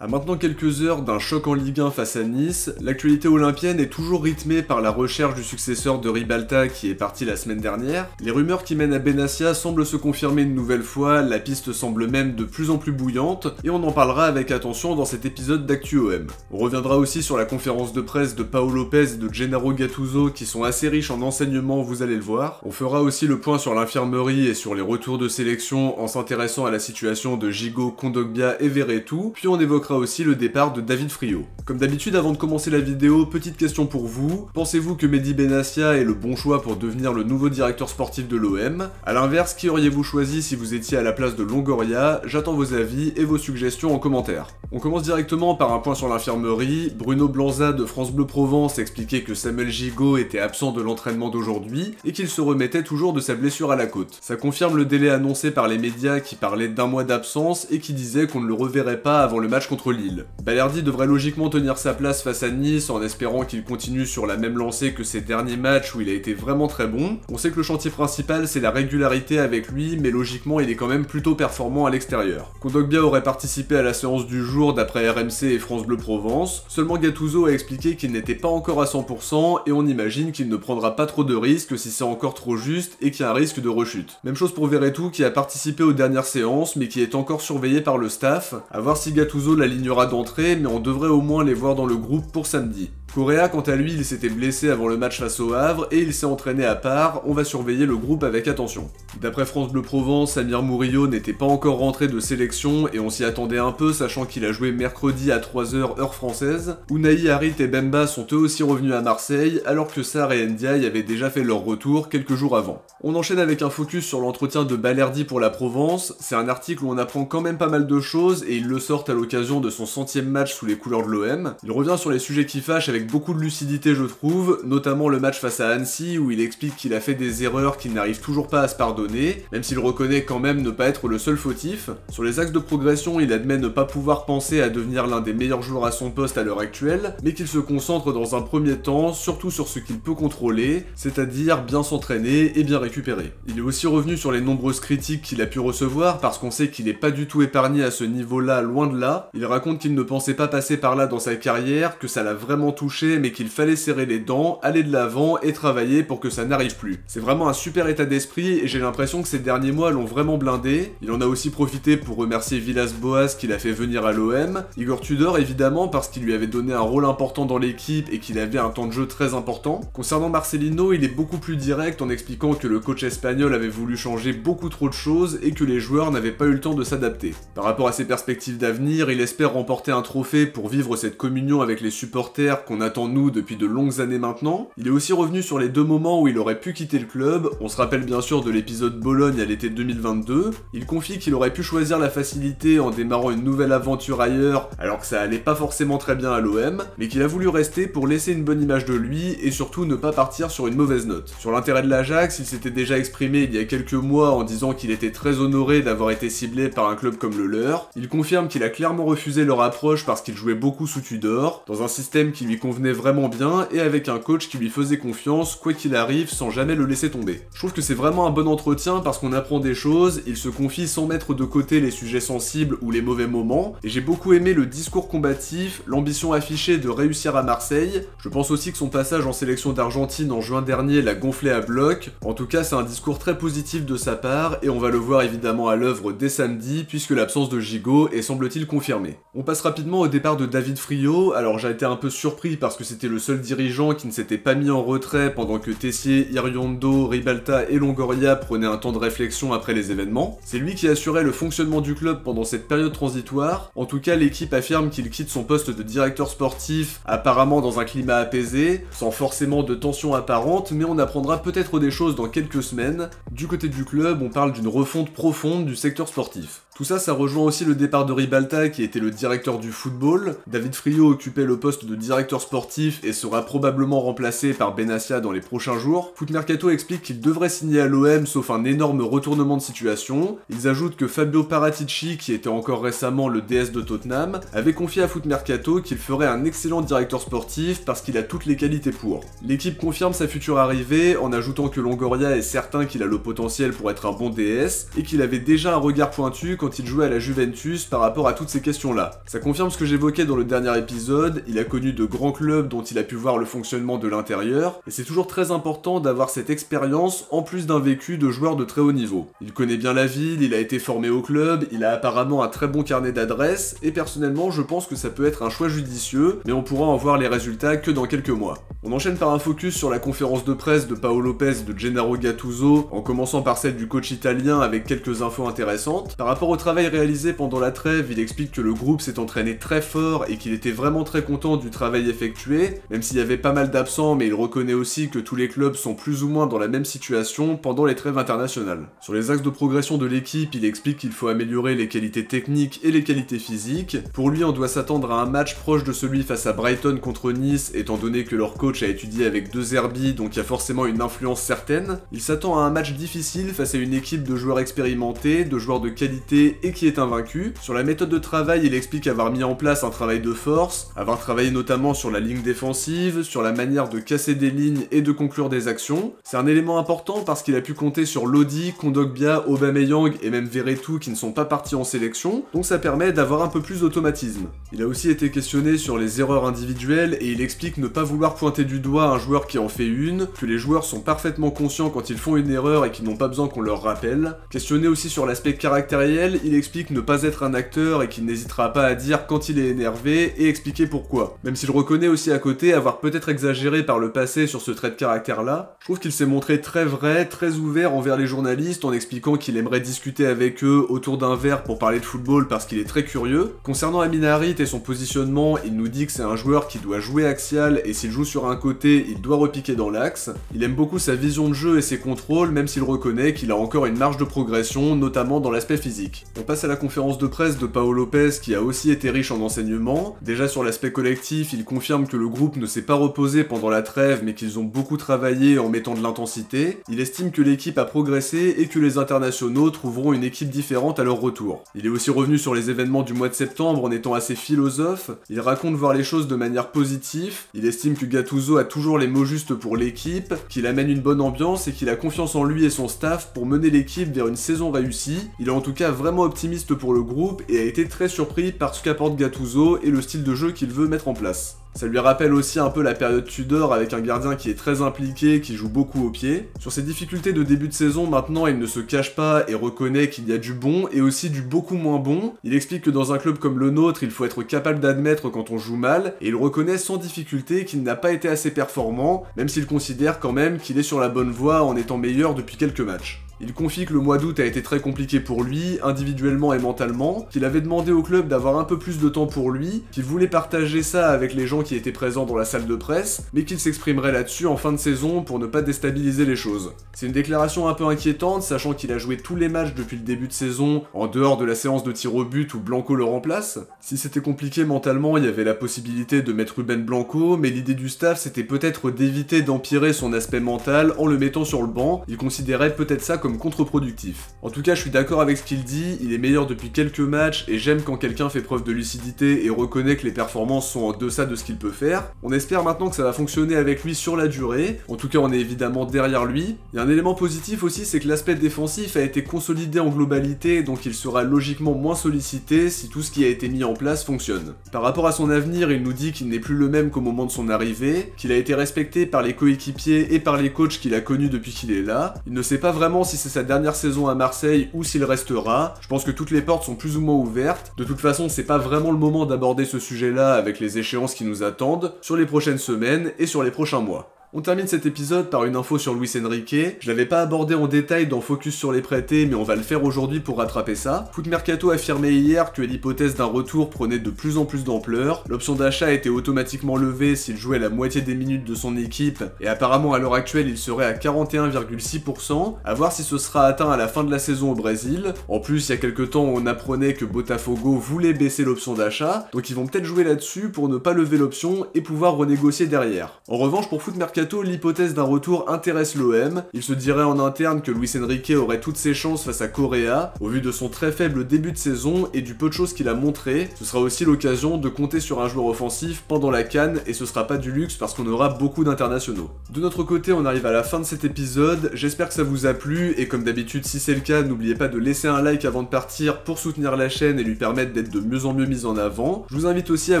À maintenant quelques heures d'un choc en Ligue 1 face à Nice, l'actualité olympienne est toujours rythmée par la recherche du successeur de Ribalta qui est parti la semaine dernière. Les rumeurs qui mènent à Benassia semblent se confirmer une nouvelle fois, la piste semble même de plus en plus bouillante, et on en parlera avec attention dans cet épisode d'ActuOM. On reviendra aussi sur la conférence de presse de Pau Lopez et de Gennaro Gattuso qui sont assez riches en enseignements, vous allez le voir. On fera aussi le point sur l'infirmerie et sur les retours de sélection en s'intéressant à la situation de Gigot, Kondogbia et Verretou, puis on évoquera aussi le départ de David Friot. Comme d'habitude, avant de commencer la vidéo, petite question pour vous. Pensez-vous que Mehdi Benassia est le bon choix pour devenir le nouveau directeur sportif de l'OM? A l'inverse, qui auriez-vous choisi si vous étiez à la place de Longoria? J'attends vos avis et vos suggestions en commentaire. On commence directement par un point sur l'infirmerie. Bruno Blanza de France Bleu Provence expliquait que Samuel Gigot était absent de l'entraînement d'aujourd'hui et qu'il se remettait toujours de sa blessure à la côte. Ça confirme le délai annoncé par les médias qui parlaient d'1 mois d'absence et qui disaient qu'on ne le reverrait pas avant le match contre Lille. Balerdi devrait logiquement tenir sa place face à Nice en espérant qu'il continue sur la même lancée que ses derniers matchs où il a été vraiment très bon. On sait que le chantier principal c'est la régularité avec lui, mais logiquement il est quand même plutôt performant à l'extérieur. Kondogbia aurait participé à la séance du jour d'après RMC et France Bleu Provence, seulement Gattuso a expliqué qu'il n'était pas encore à 100% et on imagine qu'il ne prendra pas trop de risques si c'est encore trop juste et qu'il y a un risque de rechute. Même chose pour Verretou qui a participé aux dernières séances mais qui est encore surveillé par le staff, à voir si Gattuso l'alignera d'entrée, mais on devrait au moins les voir dans le groupe pour samedi. Correa, quant à lui, il s'était blessé avant le match face au Havre et il s'est entraîné à part, on va surveiller le groupe avec attention. D'après France Bleu Provence, Amir Murillo n'était pas encore rentré de sélection et on s'y attendait un peu sachant qu'il a joué mercredi à 3h heure française. Unai, Harit et Bemba sont eux aussi revenus à Marseille alors que Sarr et Ndiaye avaient déjà fait leur retour quelques jours avant. On enchaîne avec un focus sur l'entretien de Balerdi pour la Provence, c'est un article où on apprend quand même pas mal de choses et il le sort à l'occasion de son 100e match sous les couleurs de l'OM. Il revient sur les sujets qui fâchent avec beaucoup de lucidité je trouve, notamment le match face à Annecy où il explique qu'il a fait des erreurs qu'il n'arrive toujours pas à se pardonner, même s'il reconnaît quand même ne pas être le seul fautif. Sur les axes de progression, il admet ne pas pouvoir penser à devenir l'un des meilleurs joueurs à son poste à l'heure actuelle, mais qu'il se concentre dans un premier temps surtout sur ce qu'il peut contrôler, c'est-à-dire bien s'entraîner et bien récupérer. Il est aussi revenu sur les nombreuses critiques qu'il a pu recevoir parce qu'on sait qu'il n'est pas du tout épargné à ce niveau-là, loin de là. Il raconte qu'il ne pensait pas passer par là dans sa carrière, que ça l'a vraiment touché mais qu'il fallait serrer les dents, aller de l'avant et travailler pour que ça n'arrive plus. C'est vraiment un super état d'esprit et j'ai l'impression que ces derniers mois l'ont vraiment blindé. Il en a aussi profité pour remercier Villas-Boas qui l'a fait venir à l'OM, Igor Tudor évidemment parce qu'il lui avait donné un rôle important dans l'équipe et qu'il avait un temps de jeu très important. Concernant Marcelino, il est beaucoup plus direct en expliquant que le coach espagnol avait voulu changer beaucoup trop de choses et que les joueurs n'avaient pas eu le temps de s'adapter. Par rapport à ses perspectives d'avenir, il espère remporter un trophée pour vivre cette communion avec les supporters qu'on attend nous depuis de longues années maintenant. Il est aussi revenu sur les 2 moments où il aurait pu quitter le club, on se rappelle bien sûr de l'épisode Bologne à l'été 2022, il confie qu'il aurait pu choisir la facilité en démarrant une nouvelle aventure ailleurs alors que ça allait pas forcément très bien à l'OM, mais qu'il a voulu rester pour laisser une bonne image de lui et surtout ne pas partir sur une mauvaise note. Sur l'intérêt de l'Ajax, il s'était déjà exprimé il y a quelques mois en disant qu'il était très honoré d'avoir été ciblé par un club comme le leur. Il confirme qu'il a clairement refusé leur approche parce qu'il jouait beaucoup sous Tudor, dans un système qui lui convenait vraiment bien et avec un coach qui lui faisait confiance quoi qu'il arrive sans jamais le laisser tomber. Je trouve que c'est vraiment un bon entretien parce qu'on apprend des choses, il se confie sans mettre de côté les sujets sensibles ou les mauvais moments et j'ai beaucoup aimé le discours combatif, l'ambition affichée de réussir à Marseille. Je pense aussi que son passage en sélection d'Argentine en juin dernier l'a gonflé à bloc. En tout cas c'est un discours très positif de sa part et on va le voir évidemment à l'œuvre dès samedi puisque l'absence de Gigot est semble-t-il confirmée. On passe rapidement au départ de David Friot. Alors j'ai été un peu surpris parce que c'était le seul dirigeant qui ne s'était pas mis en retrait pendant que Tessier, Iriondo, Ribalta et Longoria prenaient un temps de réflexion après les événements. C'est lui qui assurait le fonctionnement du club pendant cette période transitoire. En tout cas, l'équipe affirme qu'il quitte son poste de directeur sportif, apparemment dans un climat apaisé, sans forcément de tension apparente, mais on apprendra peut-être des choses dans quelques semaines. Du côté du club, on parle d'une refonte profonde du secteur sportif. Tout ça, ça rejoint aussi le départ de Ribalta qui était le directeur du football. David Friot occupait le poste de directeur sportif et sera probablement remplacé par Benassia dans les prochains jours. Foot Mercato explique qu'il devrait signer à l'OM sauf un énorme retournement de situation. Ils ajoutent que Fabio Paratici, qui était encore récemment le DS de Tottenham, avait confié à Foot Mercato qu'il ferait un excellent directeur sportif parce qu'il a toutes les qualités pour. L'équipe confirme sa future arrivée en ajoutant que Longoria est certain qu'il a le potentiel pour être un bon DS et qu'il avait déjà un regard pointu quand quand il jouait à la Juventus par rapport à toutes ces questions-là. Ça confirme ce que j'évoquais dans le dernier épisode, il a connu de grands clubs dont il a pu voir le fonctionnement de l'intérieur, et c'est toujours très important d'avoir cette expérience en plus d'un vécu de joueur de très haut niveau. Il connaît bien la ville, il a été formé au club, il a apparemment un très bon carnet d'adresses, et personnellement je pense que ça peut être un choix judicieux, mais on pourra en voir les résultats que dans quelques mois. On enchaîne par un focus sur la conférence de presse de Paolo Lopez et de Gennaro Gattuso, en commençant par celle du coach italien avec quelques infos intéressantes. Par rapport au travail réalisé pendant la trêve, il explique que le groupe s'est entraîné très fort et qu'il était vraiment très content du travail effectué, même s'il y avait pas mal d'absents, mais il reconnaît aussi que tous les clubs sont plus ou moins dans la même situation pendant les trêves internationales. Sur les axes de progression de l'équipe, il explique qu'il faut améliorer les qualités techniques et les qualités physiques. Pour lui, on doit s'attendre à un match proche de celui face à Brighton contre Nice, étant donné que leur coach a étudié avec 2 Zerbi, donc il y a forcément une influence certaine. Il s'attend à un match difficile face à une équipe de joueurs expérimentés, de joueurs de qualité et qui est invaincu. Sur la méthode de travail, il explique avoir mis en place un travail de force, avoir travaillé notamment sur la ligne défensive, sur la manière de casser des lignes et de conclure des actions. C'est un élément important parce qu'il a pu compter sur Lodi, Kondogbia, Aubameyang et même Verretou qui ne sont pas partis en sélection, donc ça permet d'avoir un peu plus d'automatisme. Il a aussi été questionné sur les erreurs individuelles et il explique ne pas vouloir pointer du doigt un joueur qui en fait une, que les joueurs sont parfaitement conscients quand ils font une erreur et qu'ils n'ont pas besoin qu'on leur rappelle. Questionné aussi sur l'aspect caractériel, il explique ne pas être un acteur et qu'il n'hésitera pas à dire quand il est énervé et expliquer pourquoi. Même s'il reconnaît aussi à côté avoir peut-être exagéré par le passé sur ce trait de caractère-là, je trouve qu'il s'est montré très vrai, très ouvert envers les journalistes en expliquant qu'il aimerait discuter avec eux autour d'un verre pour parler de football parce qu'il est très curieux. Concernant Amin Harit et son positionnement, il nous dit que c'est un joueur qui doit jouer axial et s'il joue sur un côté, il doit repiquer dans l'axe. Il aime beaucoup sa vision de jeu et ses contrôles, même s'il reconnaît qu'il a encore une marge de progression, notamment dans l'aspect physique. On passe à la conférence de presse de Paolo Lopez qui a aussi été riche en enseignements. Déjà sur l'aspect collectif, il confirme que le groupe ne s'est pas reposé pendant la trêve mais qu'ils ont beaucoup travaillé en mettant de l'intensité. Il estime que l'équipe a progressé et que les internationaux trouveront une équipe différente à leur retour. Il est aussi revenu sur les événements du mois de septembre en étant assez philosophe. Il raconte voir les choses de manière positive. Il estime que Gattuso a toujours les mots justes pour l'équipe, qu'il amène une bonne ambiance et qu'il a confiance en lui et son staff pour mener l'équipe vers une saison réussie. Il est en tout cas vraiment optimiste pour le groupe et a été très surpris par ce qu'apporte Gattuso et le style de jeu qu'il veut mettre en place. Ça lui rappelle aussi un peu la période Tudor avec un gardien qui est très impliqué, qui joue beaucoup au pied. Sur ses difficultés de début de saison, maintenant, il ne se cache pas et reconnaît qu'il y a du bon et aussi du beaucoup moins bon. Il explique que dans un club comme le nôtre, il faut être capable d'admettre quand on joue mal, et il reconnaît sans difficulté qu'il n'a pas été assez performant, même s'il considère quand même qu'il est sur la bonne voie en étant meilleur depuis quelques matchs. Il confie que le mois d'août a été très compliqué pour lui, individuellement et mentalement, qu'il avait demandé au club d'avoir un peu plus de temps pour lui, qu'il voulait partager ça avec les gens qui étaient présents dans la salle de presse, mais qu'il s'exprimerait là-dessus en fin de saison pour ne pas déstabiliser les choses. C'est une déclaration un peu inquiétante, sachant qu'il a joué tous les matchs depuis le début de saison, en dehors de la séance de tir au but où Blanco le remplace. Si c'était compliqué mentalement, il y avait la possibilité de mettre Ruben Blanco, mais l'idée du staff c'était peut-être d'éviter d'empirer son aspect mental en le mettant sur le banc. Il considérait peut-être ça comme contre-productif. En tout cas, je suis d'accord avec ce qu'il dit, il est meilleur depuis quelques matchs et j'aime quand quelqu'un fait preuve de lucidité et reconnaît que les performances sont en deçà de ce qu'il peut faire. On espère maintenant que ça va fonctionner avec lui sur la durée, en tout cas on est évidemment derrière lui. Il y a un élément positif aussi, c'est que l'aspect défensif a été consolidé en globalité, donc il sera logiquement moins sollicité si tout ce qui a été mis en place fonctionne. Par rapport à son avenir, il nous dit qu'il n'est plus le même qu'au moment de son arrivée, qu'il a été respecté par les coéquipiers et par les coachs qu'il a connus depuis qu'il est là. Il ne sait pas vraiment si c'est sa dernière saison à Marseille ou s'il restera. Je pense que toutes les portes sont plus ou moins ouvertes. De toute façon, c'est pas vraiment le moment d'aborder ce sujet-là avec les échéances qui nous attendent sur les prochaines semaines et sur les prochains mois. On termine cet épisode par une info sur Luis Enrique. Je l'avais pas abordé en détail dans Focus sur les prêtés, mais on va le faire aujourd'hui pour rattraper ça. Foot Mercato affirmait hier que l'hypothèse d'un retour prenait de plus en plus d'ampleur. L'option d'achat était automatiquement levée s'il jouait la moitié des minutes de son équipe, et apparemment à l'heure actuelle il serait à 41,6%, à voir si ce sera atteint à la fin de la saison au Brésil. En plus, il y a quelques temps on apprenait que Botafogo voulait baisser l'option d'achat, donc ils vont peut-être jouer là-dessus pour ne pas lever l'option et pouvoir renégocier derrière. En revanche, pour Foot Mercato, mercato, l'hypothèse d'un retour intéresse l'OM. Il se dirait en interne que Luis Enrique aurait toutes ses chances face à Correa, au vu de son très faible début de saison et du peu de choses qu'il a montré. Ce sera aussi l'occasion de compter sur un joueur offensif pendant la CAN, et ce sera pas du luxe parce qu'on aura beaucoup d'internationaux. De notre côté, on arrive à la fin de cet épisode, j'espère que ça vous a plu, et comme d'habitude, si c'est le cas, n'oubliez pas de laisser un like avant de partir pour soutenir la chaîne et lui permettre d'être de mieux en mieux mise en avant. Je vous invite aussi à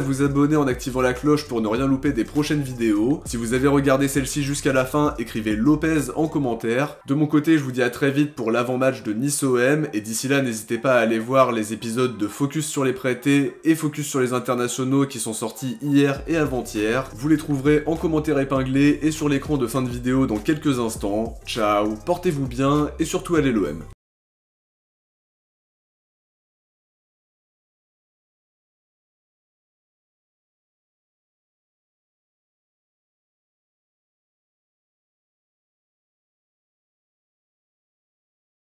vous abonner en activant la cloche pour ne rien louper des prochaines vidéos. Si vous avez regardé celle-ci jusqu'à la fin, écrivez Lopez en commentaire. De mon côté, je vous dis à très vite pour l'avant-match de Nice OM, et d'ici là, n'hésitez pas à aller voir les épisodes de Focus sur les prêtés et Focus sur les internationaux qui sont sortis hier et avant-hier. Vous les trouverez en commentaire épinglé et sur l'écran de fin de vidéo dans quelques instants. Ciao, portez-vous bien et surtout allez l'OM.